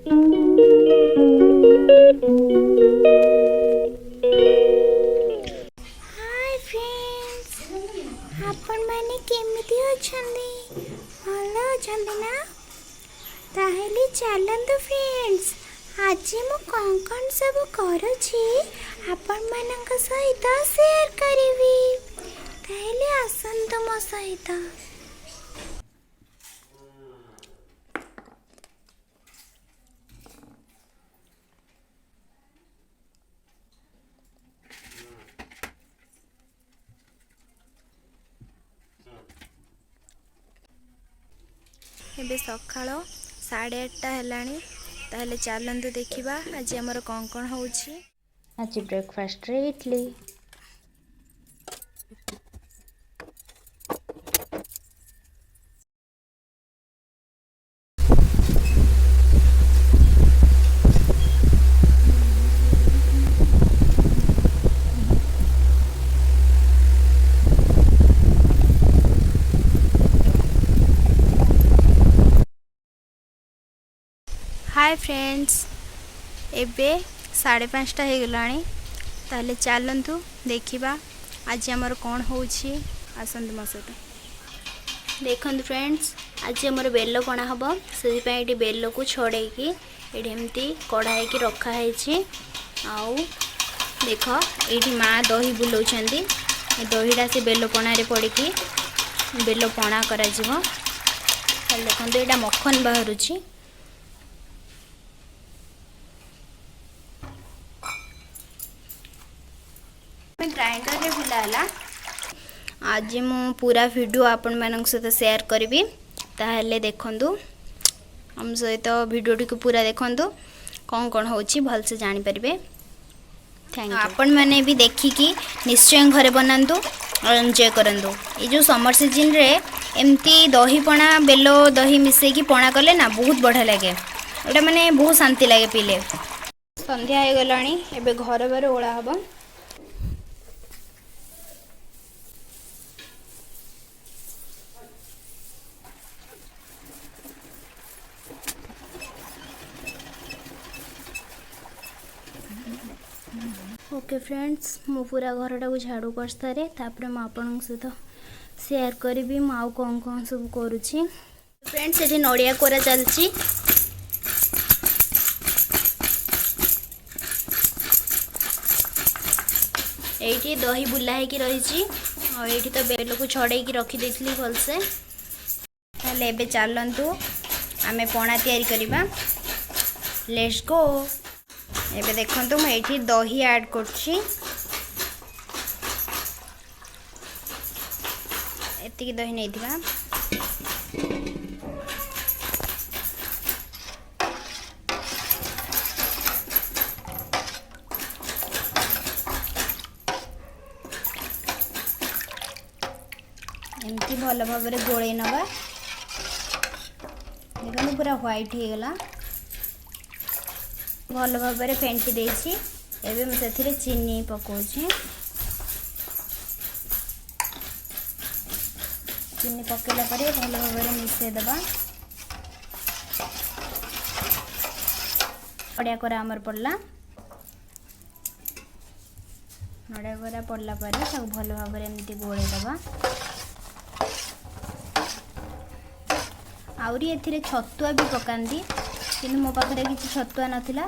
Hi friends, आपण माने केमिति अछंदी? भलो अछंदी ना? ताहेली चलंतु फ्रेंड्स, आज मु कौन सब करूची आपण मानक सहित शेयर करिवि। ताहेली आसंतु मो सहित। एबे सकाळ 8:30 हेलानी। ताहले चलंतु देखिबा आज हमर कौन होउची। आज ब्रेकफास्ट रे इडली। हाय फ्रेंड्स, एबे 5:30 हो गलानी। ताहले चलंतु देखिबा आज हमर कौन होउची। आसंतु मो सहित देखंतु फ्रेंड्स, आज हमर बेलो पणा हबो। से पय एटी बेलो को छोड़े की एटी एम्ति कढ़ाई की रखा है छी। आउ देखो एटी माँ दही बुलाउछंदी। दहीटा से बेलो पणा रे पड़ी की बेलो पणा करा जिवो। ताहले देखंतु एटा मक्खन बाहरुची। ग्राइंडर रे बुलाला। आज मु पूरा वीडियो आपण मानक सहित शेयर करी। ताहले देखंतु हम सहित वीडियो टी को पूरा देखंतु कौन होची भल से जानि परिबे। Thank you. आपण माने भी देखि की निश्चय घरे बनांतु और एंजॉय करंतु। ए जो समर सीजन रे एमती दही पणा बेलो दही मिसे की पणा कले ना बहुत बढ़िया लगे। एटा माने बहुत शांति लगे पीले। संध्या हो गलानी, एबे घर बारे ओळा हबो। ओके फ्रेंड्स, मु पूरा घरटा को झाड़ू कर सारे तापर मु आपन सहित शेयर करी मु कौन सब करूची। फ्रेंड्स एठी नड़िया कोरा चलची। एठी दही बुला है की रही और एठी तो बेलो को छड़े की रखी देथली भल से। ताले एबे चलंतु आमे पणा तयारी करिबा। Let's go. एबे देखंतु मैं एठी दही ऐड करछि। एतिकी दही नै दिबा। एमती भल भाव में गोले नवा। देखो पूरा व्हाइट हो गला। भल भाव में फेंटी देछि। एबे मैं सेथिरे चीनी पकोछि। चीनी पकेला परे भल भाव में मिसे दबा। नड़िया कोरा हमर पड़ला। नड़िया कोरा पड़ला परे सब भल भाव में एमती गोले दबा। आउरी एथिरे छतुआ भी पकांदी, किंतु मो पाखरे किछि छतुआ नथिला।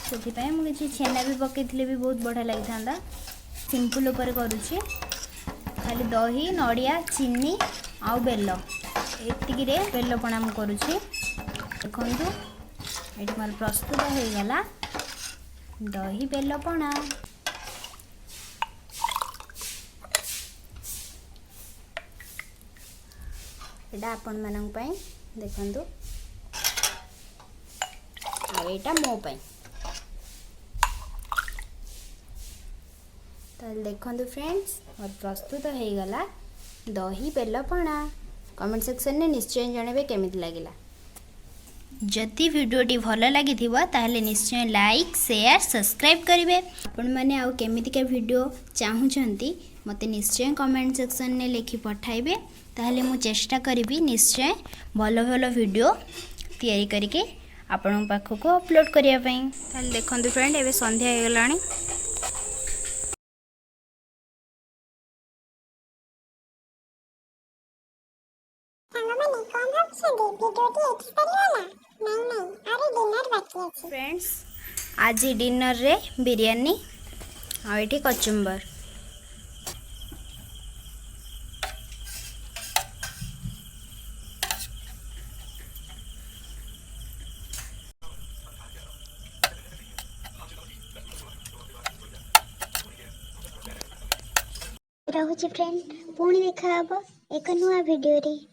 सेथिपाई मु किछि छेना भी पकेइथिले भी बहुत बढ़िया लागि थांदा। सिंपल ऊपर करूछि। खाली दही नड़िया चीनी आउ बेलो एतिकी रे बेलो पणा मु करूछि। देखंतु एठी मोर प्रस्तुत हो गला दही बेलो पणा। एटा आपण मानन पई देखंतु आ एटा मो पई। ताल देखंतु फ्रेंड्स और प्रस्तुत हो गला दही बेलो पणा। कमेंट सेक्शन ने निश्चय जणेबे केमिति लागिला। जदि वीडियोटी भल लगी ताहले निश्चय लाइक शेयर सब्सक्राइब करेंगे। आपण मैंने आउ केमितिका वीडियो चाहूँगी मते निश्चय कमेंट सेक्शन ने लिखि पठाइबे। ताहले मु चेष्टा करी निश्चय भल भल वीडियो तैयारी करके आपण पाखक अपलोड करने। देखो फ्रेंड एवं संध्या हो गलानी। फ्रेंड्स आज डिनर रे बिरयानी आठी कचुम्बर। रहुची फ्रेंड पुणी देखा एक नुआ वीडियो रे।